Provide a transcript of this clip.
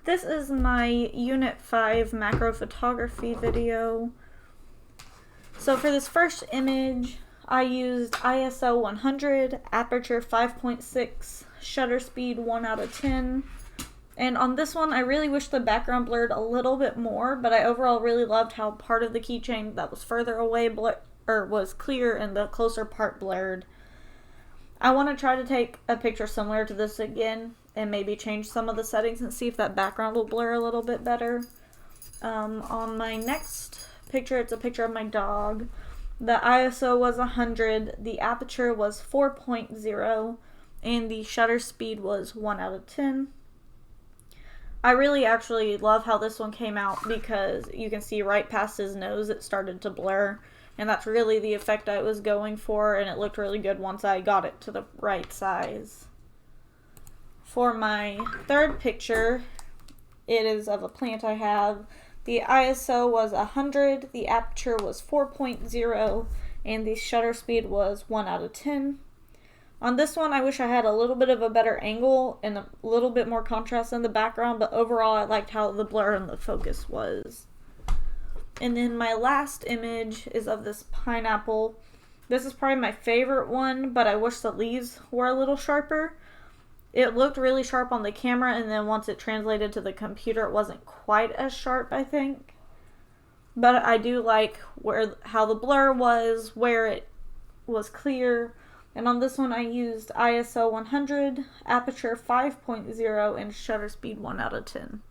This is my Unit 5 macro photography video. So for this first image, I used ISO 100, aperture 5.6, shutter speed 1 out of 10. And on this one, I really wish the background blurred a little bit more, but I overall really loved how part of the keychain that was further away was clear and the closer part blurred. I want to try to take a picture similar to this again and maybe change some of the settings and see if that background will blur a little bit better. On my next picture, it's a picture of my dog. The ISO was 100, the aperture was 4.0, and the shutter speed was 1 out of 10. I really actually love how this one came out because you can see right past his nose it started to blur. And that's really the effect I was going for, and it looked really good once I got it to the right size. For my third picture, it is of a plant I have. The ISO was 100, the aperture was 4.0, and the shutter speed was 1 out of 10. On this one, I wish I had a little bit of a better angle and a little bit more contrast in the background, but overall I liked how the blur and the focus was. And then my last image is of this pineapple. This is probably my favorite one, but I wish the leaves were a little sharper. It looked really sharp on the camera, and then once it translated to the computer, it wasn't quite as sharp, I think. But I do like how the blur was, where it was clear. And on this one, I used ISO 100, aperture 5.0, and shutter speed 1 out of 10.